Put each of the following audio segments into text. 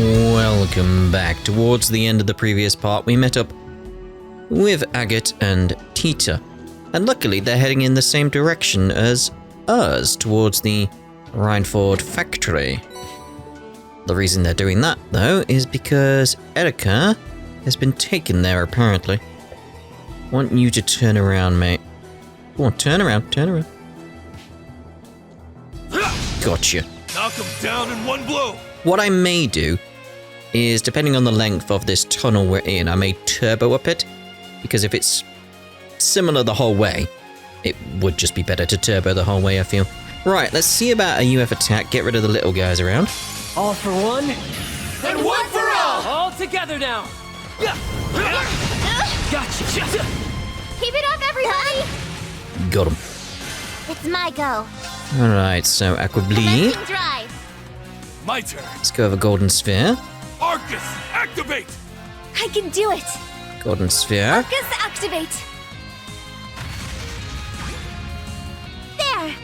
Welcome back. Towards the end of the previous part, we met up with Agate and Tita. And luckily, they're heading in the same direction as us, towards the Rhineford factory. The reason they're doing that, though, is because Erica has been taken there, apparently. I want you to turn around, mate. Go on, turn around, turn around. Gotcha. Knock him down in one blow. What I may do is, depending on the length of this tunnel we're in, I may turbo up it, because if it's similar the whole way, it would just be better to turbo the whole way, I feel. Right, let's see about a UF attack, get rid of the little guys around. All for one, And one for all! all together now! Gotcha! Keep it up, everybody! Got him. It's my go. Alright, so Aqua Bleed. Connecting drive. My turn. Let's go over Golden Sphere. Arcus, activate! I can do it. Golden Sphere. Arcus, activate. There.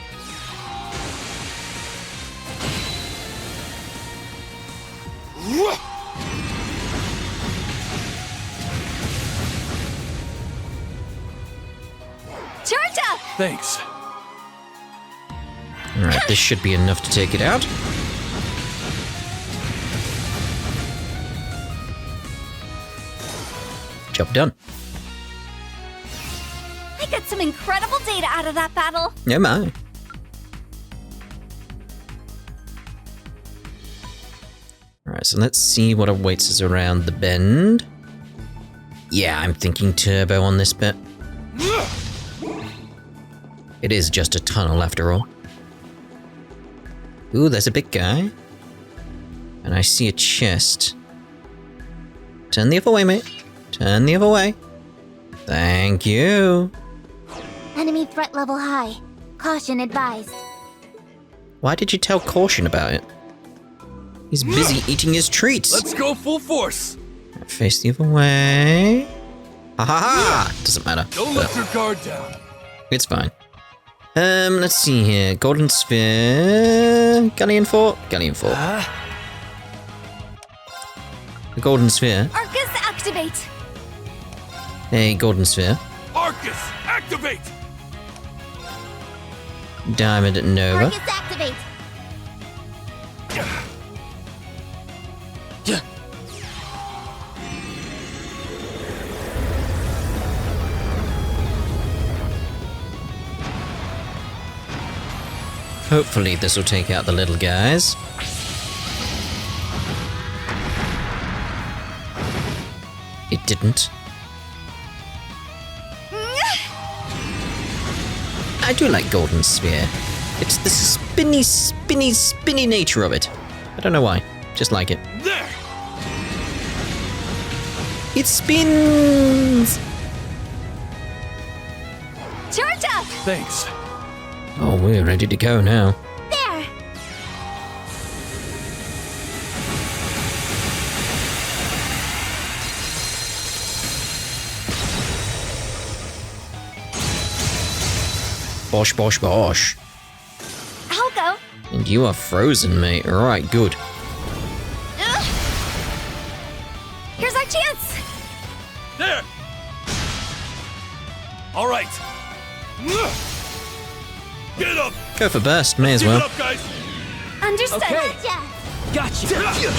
Charge up. Thanks. Alright, this should be enough to take it out. Job done. I got some incredible data out of that battle. Yeah, my. Alright, so let's see what awaits us around the bend. Yeah, I'm thinking turbo on this bit. It is just a tunnel after all. Ooh, there's a big guy. And I see a chest. Turn the other way, mate. Turn the other way. Thank you. Enemy threat level high. Caution advised. Why did you tell Caution about it? He's busy eating his treats. Let's go full force. Face the other way. Ha ha ha! Doesn't matter. Don't let your guard down. It's fine. Let's see here. Golden Sphere. Galleon Fort. Galleon Fort. The Golden Sphere. Arcus, activate. Hey, Golden Sphere. Arcus, activate! Diamond Nova. Arcus, activate. Hopefully this will take out the little guys. It didn't. I do like Golden Sphere. It's the spinny, spinny, spinny nature of it. I don't know why. Just like it. There! It spins! Charge up. Thanks. Oh, we're ready to go now. There. Bosh, bosh, bosh. I'll go. And you are frozen, mate. Alright, good. Ugh. Here's our chance. There! All right. Get up! Go for burst, may as Give well. it up, guys! Understood. Okay. Gotcha. Gotcha!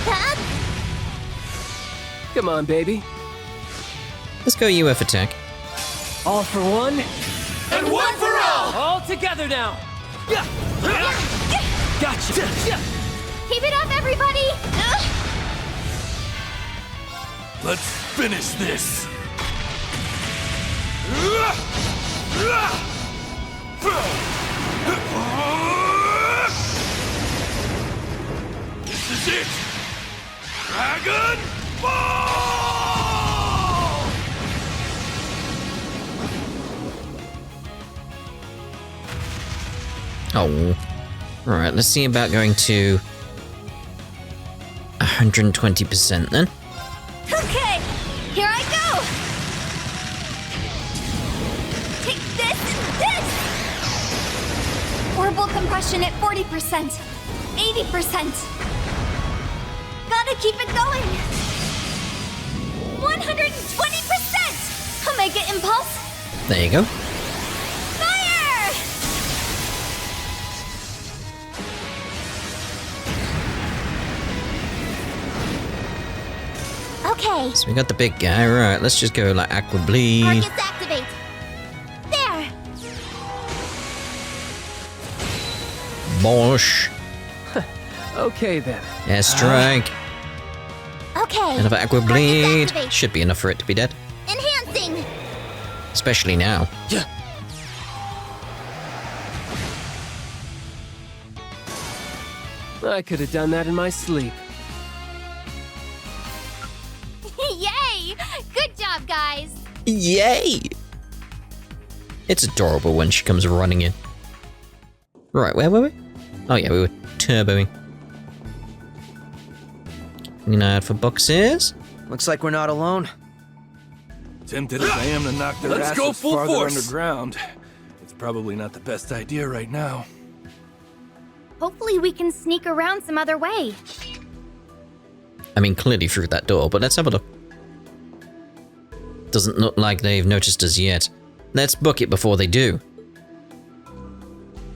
Huh? Come on, baby. Let's go UF attack. All for one, And one for all! all together now! Gotcha! Keep it up, everybody. Ugh. Let's finish this! This is it! Dragon Ball! Oh. Alright, let's see about going to 120% then. Okay, here I go. Take this and this. Orbital compression at 40%, 80%. Got gotta keep it going! 120%! Omega Impulse! There you go. Fire! Okay, So we got the big guy. Right, let's just go like Aqua Bleed. targets activate. There! Bosh. Okay then. Airstrike. Okay. Another Aqua Targets Bleed. activate. Should be enough for it to be dead. Enhancing! Especially now. I could have done that in my sleep. Yay! Good job, guys! Yay! It's adorable when she comes running in. Right, where were we? Oh yeah, we were turboing. Keeping an eye out for boxes. Looks like we're not alone. Tempted as I am to knock their Let's go asses full farther force. underground, it's probably not the best idea right now. Hopefully we can sneak around some other way. I mean, clearly through that door, but let's have a look. Doesn't look like they've noticed us yet. Let's book it before they do.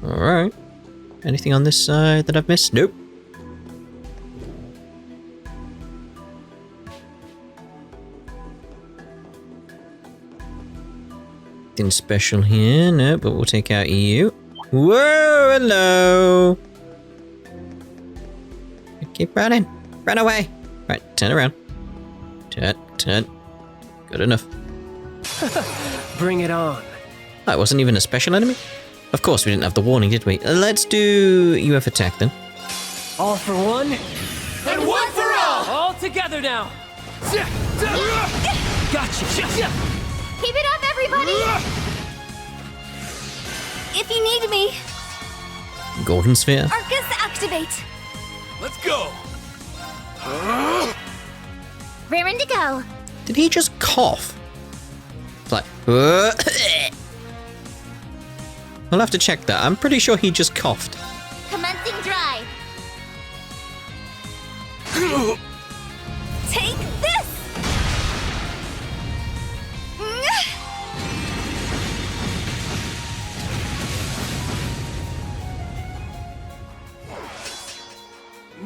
Alright. Anything on this side that I've missed? Nope. Nothing special here, no, but we'll take out you. Whoa, hello! Keep running. Run away. Right, turn around. Turn. Good enough. Bring it on. That wasn't even a special enemy? Of course we didn't have the warning, did we? Let's do UF attack then. All for one, And one for all! all together now. Gotcha. Keep it up, everybody! If you need me, Golden Sphere. Arcus activate. Let's go! Raring to go. Did he just cough? It's like, we'll have to check that. I'm pretty sure he just coughed. Commencing drive. Take this!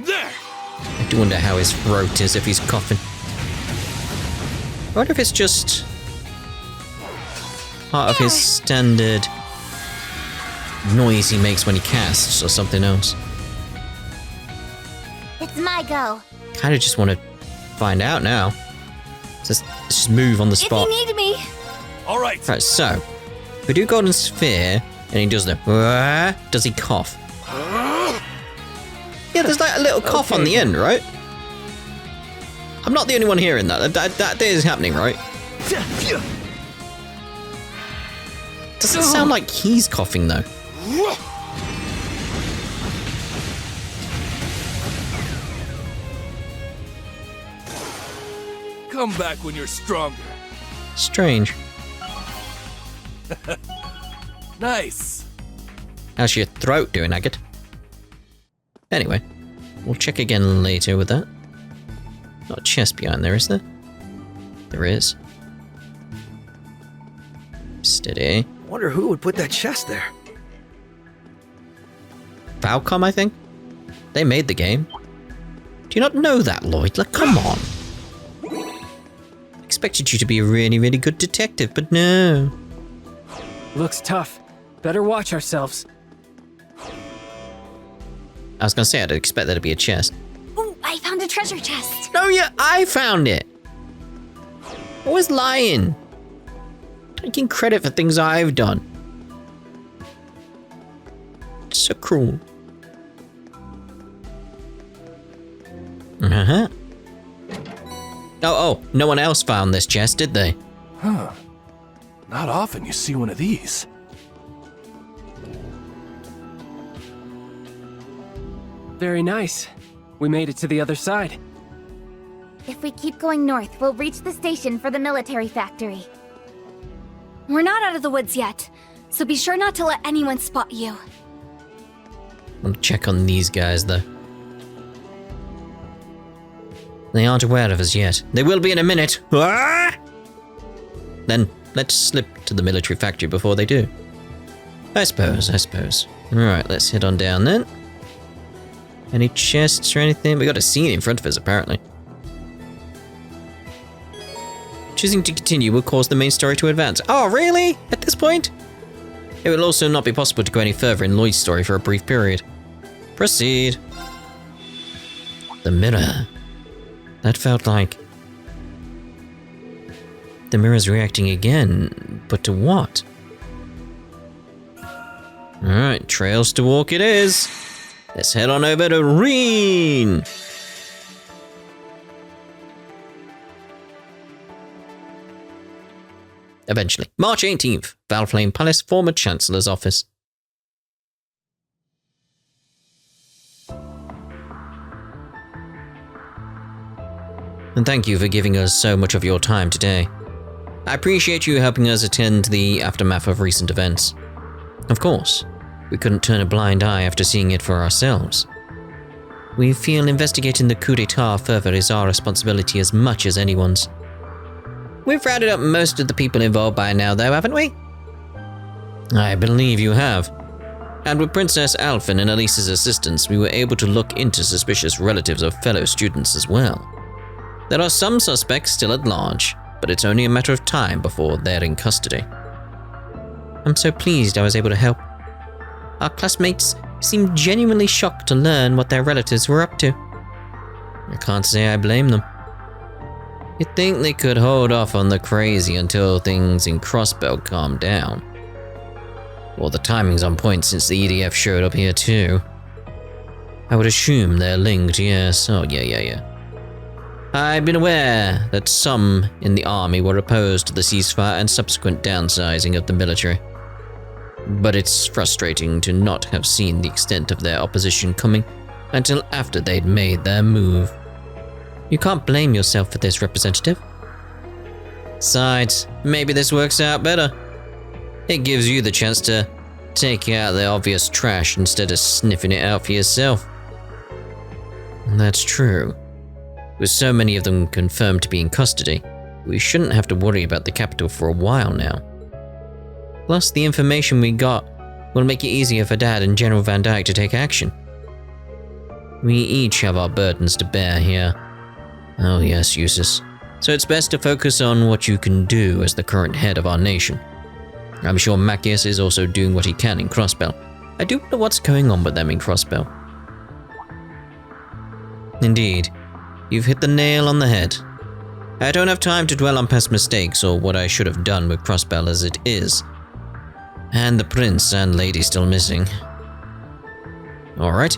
There! I do wonder how his throat is if he's coughing. I wonder if it's just part of his standard noise he makes when he casts or something else. It's my go. Kind of just want to find out now. Let's just move on the spot. If you need me, All right, Right, so we do Golden Sphere, and he does the. Does he cough? Yeah, there's like a little cough on the end, right? I'm not the only one hearing that. That is happening, right? Doesn't sound like he's coughing though. come back when you're stronger. Strange. Nice. How's your throat doing, Agate? Anyway, we'll check again later with that. Not a chest behind there, is there? There is. Steady. Wonder who would put that chest there. Falcom, I think? They made the game. Do you not know that, Lloyd? Like, come on. Expected you to be a really, really good detective, but no. Looks tough. Better watch ourselves. I was gonna say I'd expect there to be a chest. ooh, I found a treasure chest. No, yeah, I found it. Always lying. Taking credit for things I've done. So cruel. Uh-huh. Oh, no one else found this chest, did they? Huh. Not often you see one of these. Very nice. We made it to the other side. If we keep going north, we'll reach the station for the military factory. We're not out of the woods yet, so be sure not to let anyone spot you. I want to check on these guys, though. They aren't aware of us yet. They will be in a minute. Ah! Then let's slip to the military factory before they do. I suppose. Alright, let's head on down then. Any chests or anything? We got a scene in front of us, apparently. Choosing to continue will cause the main story to advance. Oh, really? At this point? It will also not be possible to go any further in Lloyd's story for a brief period. Proceed. The mirror. That felt like... The mirror's reacting again, but to what? Alright, trails to walk it is. Let's head on over to Rean. Eventually. March 18th, Valflame Palace, former Chancellor's office. And thank you for giving us so much of your time today. I appreciate you helping us attend the aftermath of recent events. Of course, we couldn't turn a blind eye after seeing it for ourselves. We feel investigating the coup d'etat further is our responsibility as much as anyone's. We've rounded up most of the people involved by now, though, haven't we? I believe you have. And with Princess Alphen and Elise's assistance, we were able to look into suspicious relatives of fellow students as well. There are some suspects still at large, but it's only a matter of time before they're in custody. I'm so pleased I was able to help. Our classmates seemed genuinely shocked to learn what their relatives were up to. I can't say I blame them. You'd think they could hold off on the crazy until things in Crossbelt calmed down. Well, the timing's on point since the EDF showed up here too. I would assume they're linked, yes. Oh, yeah. I've been aware that some in the army were opposed to the ceasefire and subsequent downsizing of the military. But it's frustrating to not have seen the extent of their opposition coming until after they'd made their move. You can't blame yourself for this, Representative. Besides, maybe this works out better. It gives you the chance to take out the obvious trash instead of sniffing it out for yourself. And that's true. With so many of them confirmed to be in custody, we shouldn't have to worry about the capital for a while now. Plus, the information we got will make it easier for Dad and General Van Dyke to take action. We each have our burdens to bear here. Oh yes, Eustace. So it's best to focus on what you can do as the current head of our nation. I'm sure Macias is also doing what he can in Crossbell. I do wonder what's going on with them in Crossbell. Indeed, you've hit the nail on the head. I don't have time to dwell on past mistakes or what I should have done with Crossbell as it is. And the prince and lady still missing. Alright,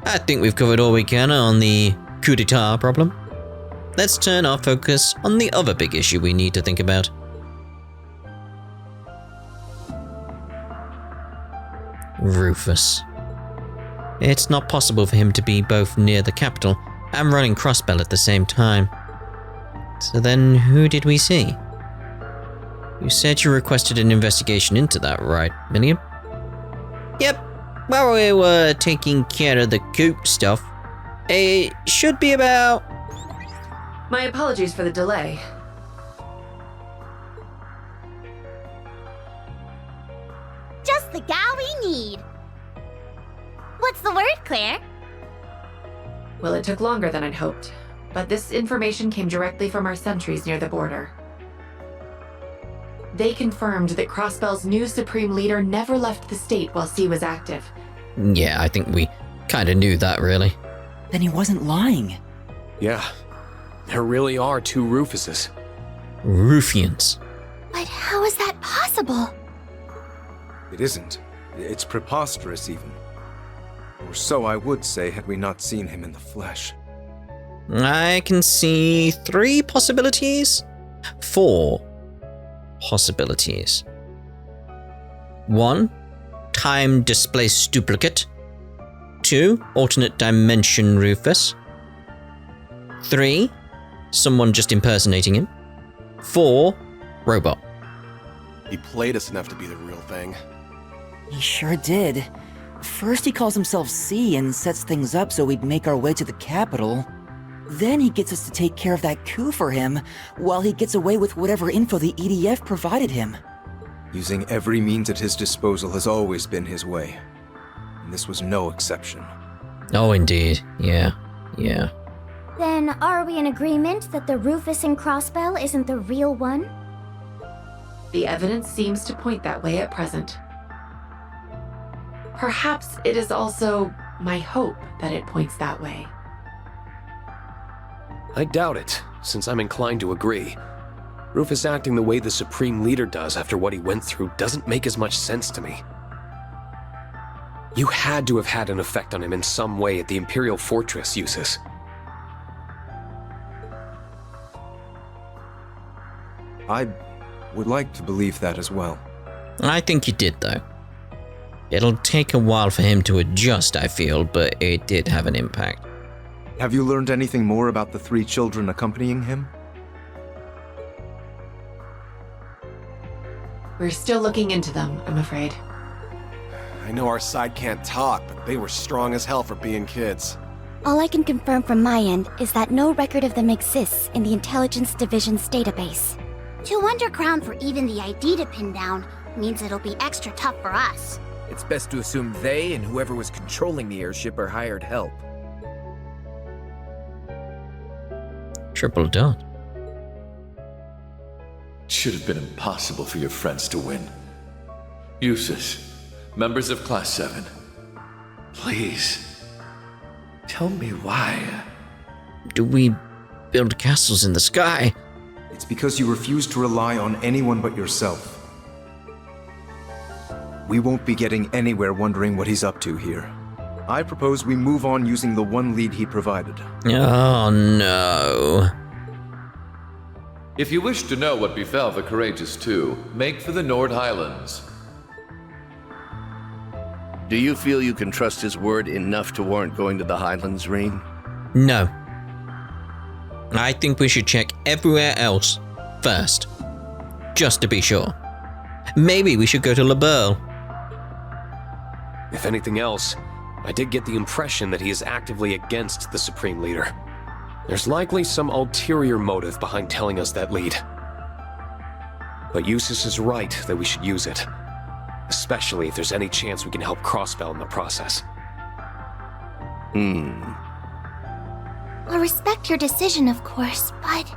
I think we've covered all we can on the coup d'etat problem. Let's turn our focus on the other big issue we need to think about. Rufus. It's not possible for him to be both near the capital and running Crossbell at the same time. So then who did we see? You said you requested an investigation into that, right, Milliam? Yep. While we were taking care of the coup stuff, it should be about... My apologies for the delay. Just the gal we need. What's the word, Claire? Well, it took longer than I'd hoped, but this information came directly from our sentries near the border. They confirmed that Crossbell's new Supreme Leader never left the state while C was active. Yeah, I think we kinda knew that, really. Then he wasn't lying. Yeah, there really are two Rufuses. Rufians. But how is that possible? It isn't. It's preposterous, even. Or so I would say had we not seen him in the flesh. I can see 3 possibilities? 4 possibilities. 1. Time-displaced duplicate. 2. Alternate dimension Rufus. 3. Someone just impersonating him. 4. Robot. He played us enough to be the real thing. He sure did. First he calls himself C and sets things up so we'd make our way to the capital. Then he gets us to take care of that coup for him, while he gets away with whatever info the EDF provided him. Using every means at his disposal has always been his way. And this was no exception. Oh, indeed. Yeah. Then are we in agreement that the Rufus and Crossbell isn't the real one? The evidence seems to point that way at present. Perhaps it is also my hope that it points that way. I doubt it, since I'm inclined to agree. Rufus acting the way the Supreme Leader does after what he went through doesn't make as much sense to me. You had to have had an effect on him in some way at the Imperial Fortress, Eustace. I would like to believe that as well. I think you did, though. It'll take a while for him to adjust, I feel, but it did have an impact. Have you learned anything more about the 3 children accompanying him? We're still looking into them, I'm afraid. I know our side can't talk, but they were strong as hell for being kids. All I can confirm from my end is that no record of them exists in the Intelligence Division's database. 2 underground for even the ID to pin down means it'll be extra tough for us. It's best to assume they and whoever was controlling the airship are hired help. Triple dot. It should have been impossible for your friends to win. Eustace, members of Class 7, please, tell me why. Do we build castles in the sky? It's because you refuse to rely on anyone but yourself. We won't be getting anywhere wondering what he's up to here. I propose we move on using the one lead he provided. Oh no. If you wish to know what befell the Courageous Two, make for the Nord Highlands. Do you feel you can trust his word enough to warrant going to the Highlands, Rean? No. I think we should check everywhere else first, just to be sure. Maybe we should go to LaBelle. If anything else, I did get the impression that he is actively against the Supreme Leader. There's likely some ulterior motive behind telling us that lead. But Eustace is right that we should use it, especially if there's any chance we can help Crossbell in the process. I'll respect your decision, of course, but...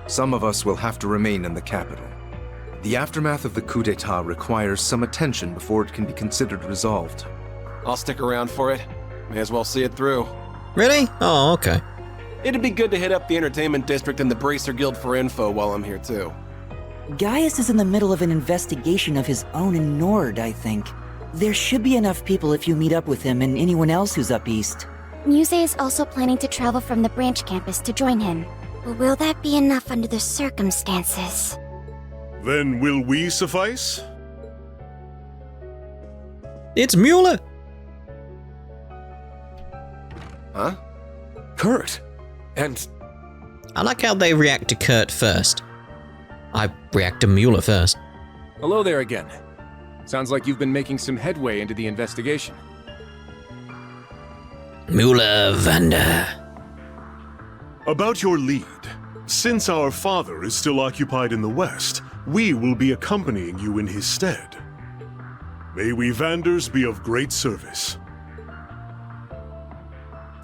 Some of us will have to remain in the capital. The aftermath of the coup d'etat requires some attention before it can be considered resolved. I'll stick around for it. May as well see it through. Really? Oh, okay. It'd be good to hit up the entertainment district and the Bracer Guild for info while I'm here too. Gaius is in the middle of an investigation of his own in Nord, I think. There should be enough people if you meet up with him and anyone else who's up east. Muse is also planning to travel from the branch campus to join him. Will that be enough under the circumstances? Then will we suffice? It's Mueller! Huh? Kurt! And... I like how they react to Kurt first. I react to Mueller first. Hello there again. Sounds like you've been making some headway into the investigation. Mueller Vander. About your lead. Since our father is still occupied in the west, we will be accompanying you in his stead. May we Vanders be of great service.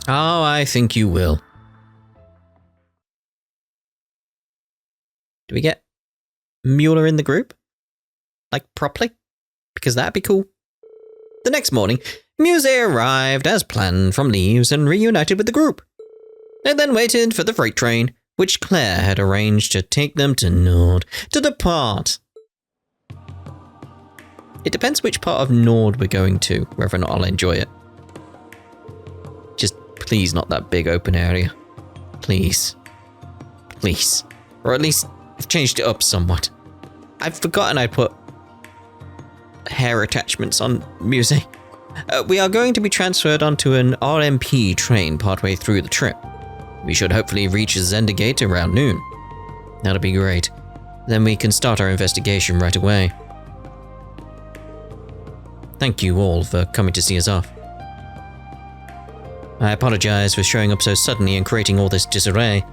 Oh, I think you will. Do we get Mueller in the group? Like, properly? Because that'd be cool. The next morning, Muse arrived as planned from Leaves and reunited with the group. They then waited for the freight train, which Claire had arranged to take them to Nord to depart. It depends which part of Nord we're going to, whether or not I'll enjoy it. Just please not that big open area. Please. Please. Or at least I've changed it up somewhat. I've forgotten I put hair attachments on Muse. We are going to be transferred onto an RMP train partway through the trip. We should hopefully reach Zendergate around noon. That'll be great. Then we can start our investigation right away. thank you all for coming to see us off. I apologize for showing up so suddenly and creating all this disarray.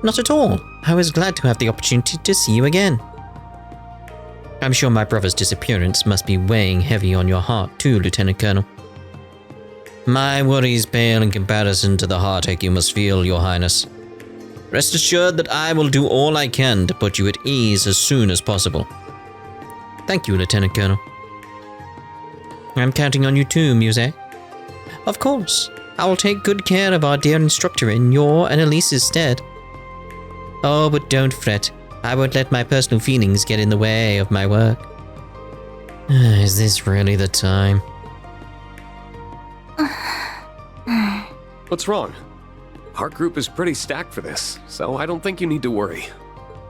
Not at all. I was glad to have the opportunity to see you again. I'm sure my brother's disappearance must be weighing heavy on your heart too, Lieutenant Colonel. My worries pale in comparison to the heartache you must feel, Your Highness. Rest assured that I will do all I can to put you at ease as soon as possible. Thank you, Lieutenant Colonel. I'm counting on you too, Muse. Of course, I will take good care of our dear instructor in your and Elise's stead. Oh, but don't fret. I won't let my personal feelings get in the way of my work. Is this really the time? What's wrong? Our group is pretty stacked for this, so I don't think you need to worry.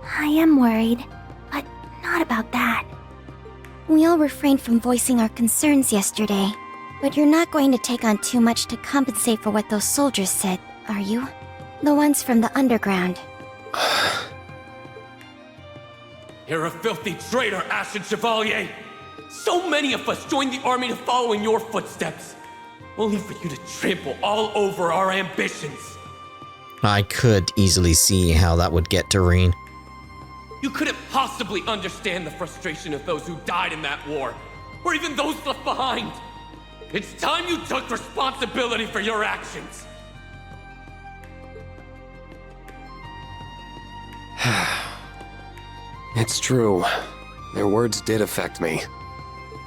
I am worried, but not about that. We all refrained from voicing our concerns yesterday, but you're not going to take on too much to compensate for what those soldiers said, are you? The ones from the underground. You're a filthy traitor, Ashen Chevalier! So many of us joined the army to follow in your footsteps, only for you to trample all over our ambitions. I could easily see how that would get to Rean. You couldn't possibly understand the frustration of those who died in that war, or even those left behind. It's time you took responsibility for your actions. It's true. Their words did affect me.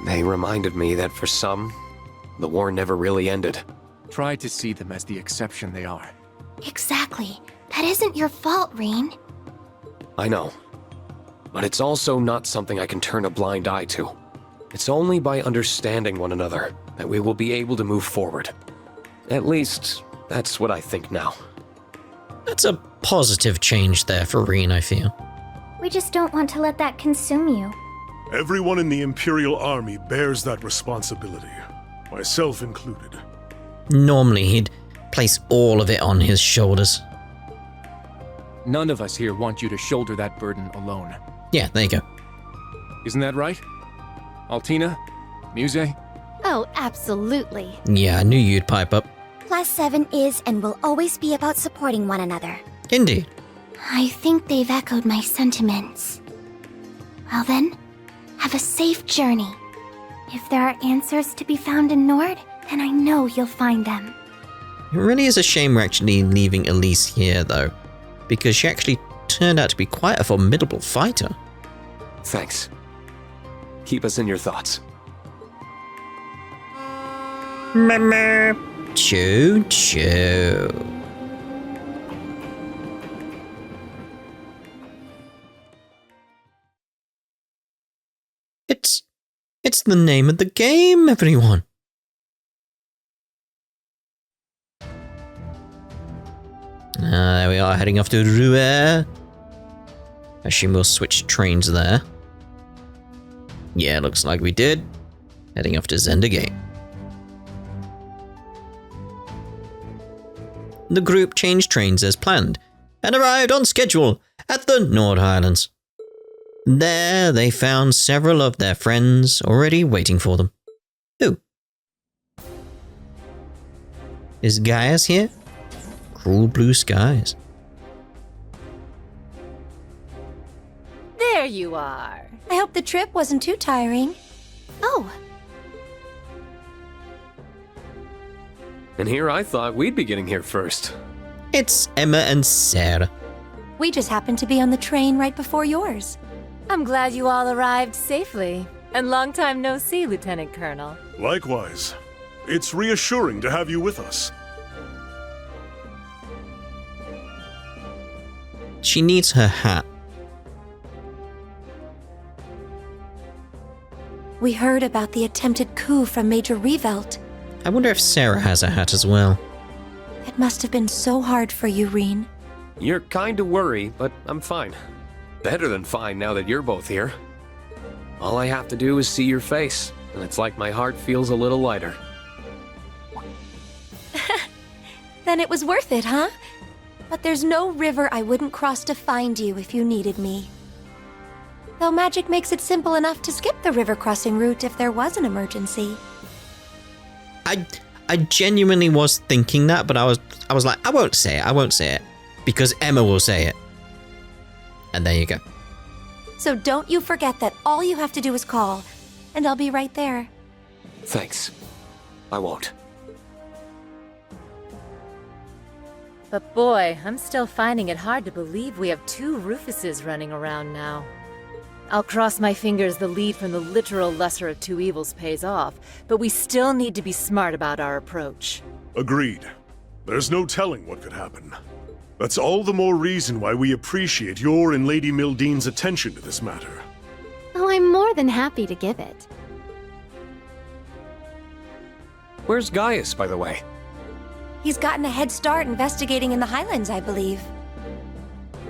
They reminded me that for some, the war never really ended. Try to see them as the exception they are. Exactly. That isn't your fault, Rean. I know. But it's also not something I can turn a blind eye to. It's only by understanding one another that we will be able to move forward. At least, that's what I think now. That's a positive change there for Rean, I feel. We just don't want to let that consume you. Everyone in the Imperial Army bears that responsibility, myself included. Normally, he'd place all of it on his shoulders. None of us here want you to shoulder that burden alone. Yeah, there you go. Isn't that right? Altina? Muse? Oh, absolutely. Yeah, I knew you'd pipe up. Class 7 is and will always be about supporting one another. Indeed. I think they've echoed my sentiments. Well then, have a safe journey. If there are answers to be found in Nord, then I know you'll find them. It really is a shame we're actually leaving Elise here, though, because she actually turned out to be quite a formidable fighter. Thanks. Keep us in your thoughts. Mama. Choo choo. It's the name of the game, everyone. There we are, heading off to Reverie. I assume we'll switch trains there. Yeah, looks like we did. Heading off to Zenda Gate. The group changed trains as planned and arrived on schedule at the Nord Highlands. There, they found several of their friends already waiting for them. Who? Is Gaius here? Cruel blue skies. There you are. I hope the trip wasn't too tiring. Oh. And here I thought we'd be getting here first. It's Emma and Sarah. We just happened to be on the train right before yours. I'm glad you all arrived safely. And long time no see, Lieutenant Colonel. Likewise. It's reassuring to have you with us. She needs her hat. We heard about the attempted coup from Major Revelt. I wonder if Sarah has a hat as well. It must have been so hard for you, Rean. You're kind of worried, but I'm fine. Better than fine now that you're both here. All I have to do is see your face, and it's like my heart feels a little lighter. Then it was worth it, huh? But there's no river I wouldn't cross to find you if you needed me. Though magic makes it simple enough to skip the river crossing route if there was an emergency. I genuinely was thinking that, but I was like, I won't say it, because Emma will say it. And there you go. So don't you forget that all you have to do is call, and I'll be right there. Thanks. I won't. But boy, I'm still finding it hard to believe we have 2 Rufuses running around now. I'll cross my fingers the lead from the literal lesser of 2 evils pays off, but we still need to be smart about our approach. Agreed. There's no telling what could happen. That's all the more reason why we appreciate your and Lady Mildene's attention to this matter. Oh, I'm more than happy to give it. Where's Gaius, by the way? He's gotten a head start investigating in the Highlands, I believe.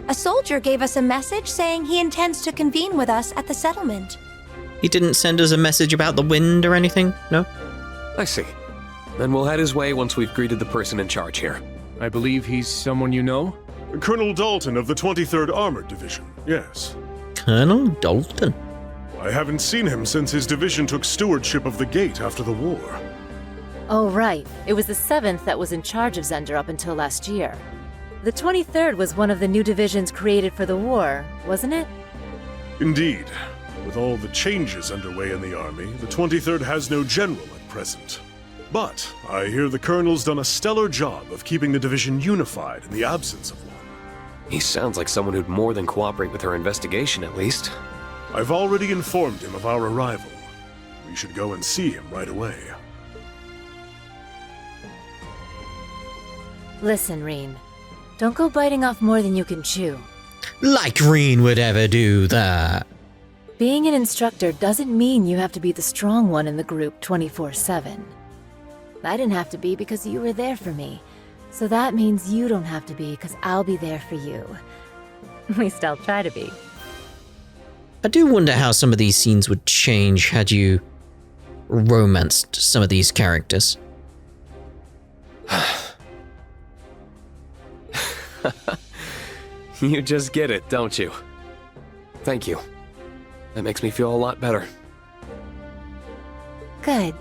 A soldier gave us a message saying he intends to convene with us at the settlement. He didn't send us a message about the wind or anything, no? I see. Then we'll head his way once we've greeted the person in charge here. I believe he's someone you know? Colonel Dalton of the 23rd Armored Division, yes. Colonel Dalton? I haven't seen him since his division took stewardship of the gate after the war. Oh right, it was the 7th that was in charge of Zender up until last year. The 23rd was one of the new divisions created for the war, wasn't it? Indeed. With all the changes underway in the army, the 23rd has no general at present. But I hear the colonel's done a stellar job of keeping the division unified in the absence of one. He sounds like someone who'd more than cooperate with our investigation, at least. I've already informed him of our arrival. We should go and see him right away. Listen, Rean. Don't go biting off more than you can chew. Like Rean would ever do that. Being an instructor doesn't mean you have to be the strong one in the group 24/7. I didn't have to be because you were there for me. So that means you don't have to be because I'll be there for you. At least I'll try to be. I do wonder how some of these scenes would change had you romanced some of these characters. You just get it, don't you? Thank you. That makes me feel a lot better. Good.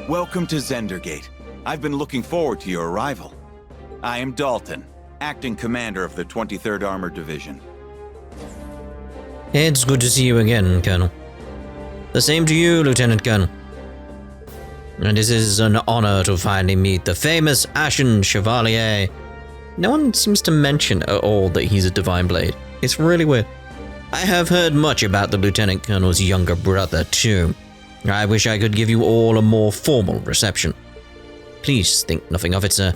Welcome to Zendergate. I've been looking forward to your arrival. I am Dalton, acting commander of the 23rd Armored Division. It's good to see you again, Colonel. The same to you, Lieutenant Colonel. And it is an honor to finally meet the famous Ashen Chevalier. No one seems to mention at all that he's a Divine Blade. It's really weird. I have heard much about the Lieutenant Colonel's younger brother, too. I wish I could give you all a more formal reception. Please think nothing of it, sir.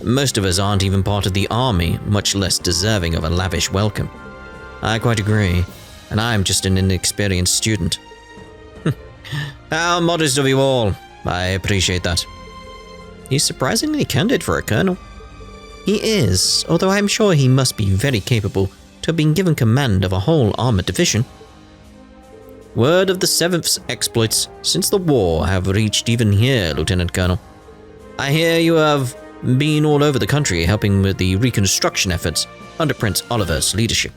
Most of us aren't even part of the army, much less deserving of a lavish welcome. I quite agree, and I'm just an inexperienced student. How modest of you all. I appreciate that. He's surprisingly candid for a colonel. He is, although I'm sure he must be very capable to have been given command of a whole armored division. Word of the 7th's exploits since the war have reached even here, Lieutenant Colonel. I hear you have been all over the country helping with the reconstruction efforts under Prince Oliver's leadership.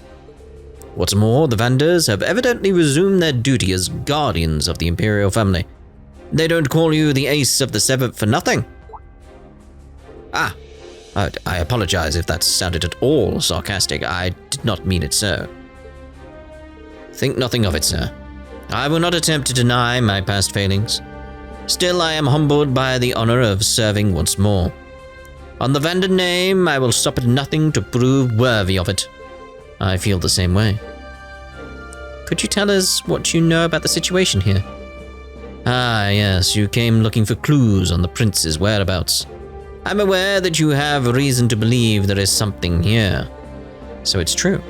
What's more, the Vanders have evidently resumed their duty as guardians of the Imperial family. They don't call you the ace of the 7th for nothing. I apologize if that sounded at all sarcastic. I did not mean it so. Think nothing of it, sir. I will not attempt to deny my past failings. Still, I am humbled by the honor of serving once more. On the Vander name, I will stop at nothing to prove worthy of it. I feel the same way. Could you tell us what you know about the situation here? Ah, yes, you came looking for clues on the prince's whereabouts. I'm aware that you have reason to believe there is something here. So it's true.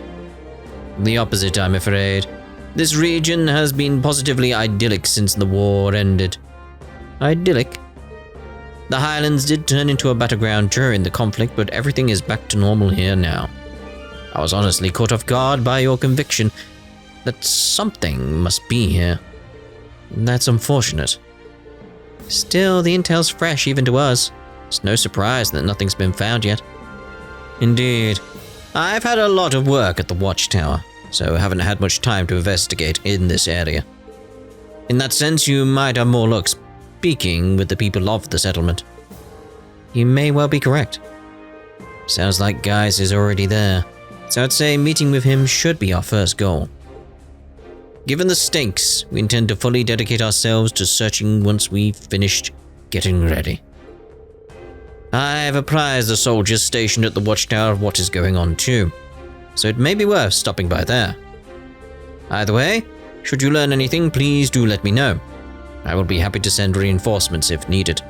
The opposite, I'm afraid. This region has been positively idyllic since the war ended. Idyllic? The Highlands did turn into a battleground during the conflict, but everything is back to normal here now. I was honestly caught off guard by your conviction. that something must be here. That's unfortunate. Still, the intel's fresh even to us. It's no surprise that nothing's been found yet. Indeed. I've had a lot of work at the watchtower, so haven't had much time to investigate in this area. In that sense, you might have more luck speaking with the people of the settlement. You may well be correct. Sounds like Guys is already there, so I'd say meeting with him should be our first goal. Given the stakes, we intend to fully dedicate ourselves to searching once we've finished getting ready. I've apprised the soldiers stationed at the watchtower of what is going on too, so it may be worth stopping by there. Either way, should you learn anything, please do let me know. I will be happy to send reinforcements if needed.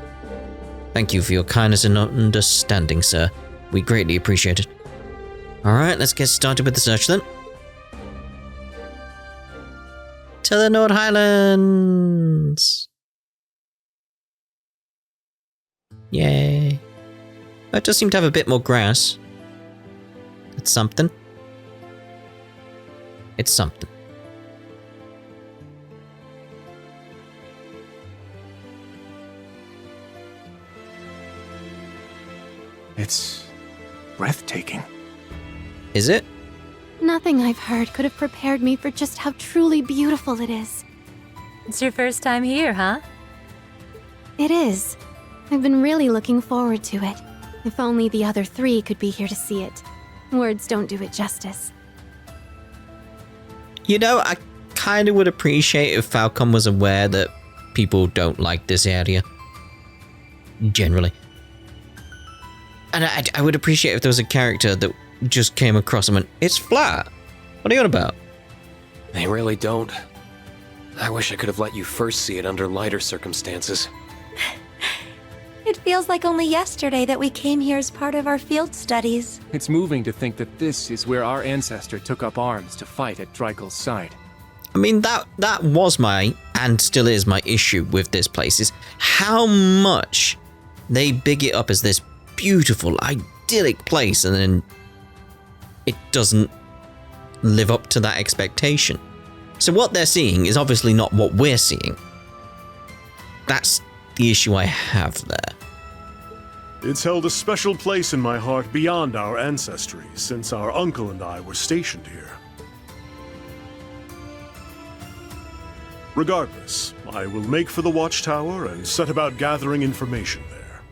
Thank you for your kindness and understanding, sir. We greatly appreciate it. Alright, let's get started with the search then. To the North Highlands! Yay. It does seem to have a bit more grass. It's something. It's something. It's breathtaking. Is it? Nothing I've heard could have prepared me for just how truly beautiful it is. It's your first time here, huh? It is. I've been really looking forward to it. If only the other 3 could be here to see it. Words don't do it justice. You know, I kind of would appreciate if Falcom was aware that people don't like this area. Generally. And I would appreciate if there was a character that just came across and went, it's flat. What are you on about? They really don't. I wish I could have let you first see it under lighter circumstances. It feels like only yesterday that we came here as part of our field studies. It's moving to think that this is where our ancestor took up arms to fight at Dreikel's side. I mean, that was my, and still is my issue with this place, is how much they big it up as this beautiful, idyllic place, and then it doesn't live up to that expectation. So what they're seeing is obviously not what we're seeing. That's the issue I have there. It's held a special place in my heart beyond our ancestry, since our uncle and I were stationed here. Regardless, I will make for the watchtower and set about gathering information there.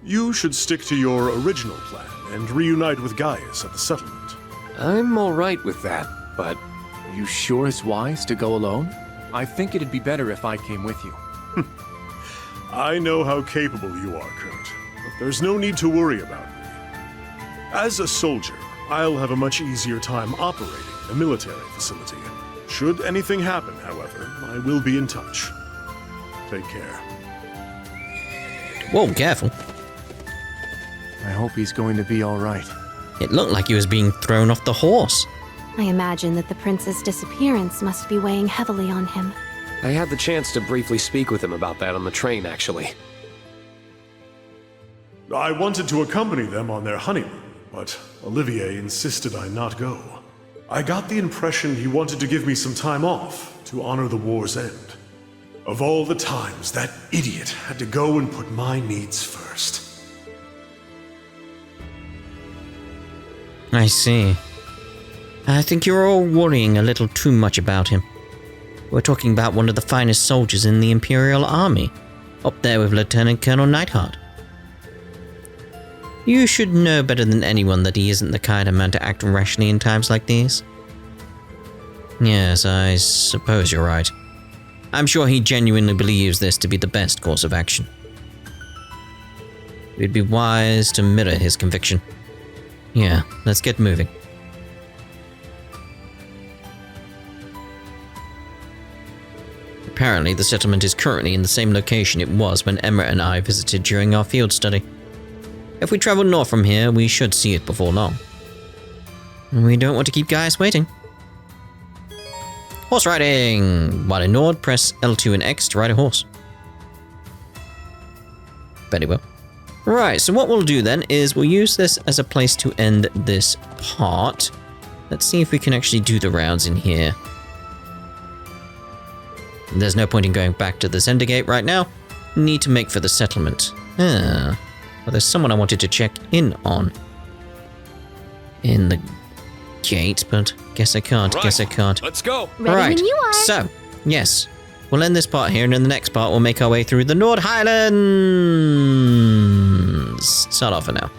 You should stick to your original plan and reunite with Gaius at the settlement. I'm alright with that, but are you sure it's wise to go alone? I think it'd be better if I came with you. I know how capable you are, Kurt, but there's no need to worry about me. As a soldier, I'll have a much easier time operating a military facility. Should anything happen, however, I will be in touch. Take care. Whoa, careful. I hope he's going to be alright. It looked like he was being thrown off the horse. I imagine that the prince's disappearance must be weighing heavily on him. I had the chance to briefly speak with him about that on the train, actually. I wanted to accompany them on their honeymoon, but Olivier insisted I not go. I got the impression he wanted to give me some time off to honor the war's end. Of all the times that idiot had to go and put my needs first. I see. I think you're all worrying a little too much about him. We're talking about one of the finest soldiers in the Imperial Army, up there with Lieutenant Colonel Neidhart. You should know better than anyone that he isn't the kind of man to act rashly in times like these. Yes, I suppose you're right. I'm sure he genuinely believes this to be the best course of action. It'd be wise to mirror his conviction. Yeah, let's get moving. Apparently, the settlement is currently in the same location it was when Emma and I visited during our field study. If we travel north from here, we should see it before long. We don't want to keep Gaius waiting. Horse riding! While in Nord, press L2 and X to ride a horse. Very well. Right, so what we'll do then is we'll use this as a place to end this part. Let's see if we can actually do the rounds in here. There's no point in going back to the Zender Gate right now. Need to make for the settlement. Well, there's someone I wanted to check in on. In the gate, but guess I can't. Guess I can't. Let's go. Right. So, yes. We'll end this part here, and in the next part, we'll make our way through the Nord Highlands. Start off for now.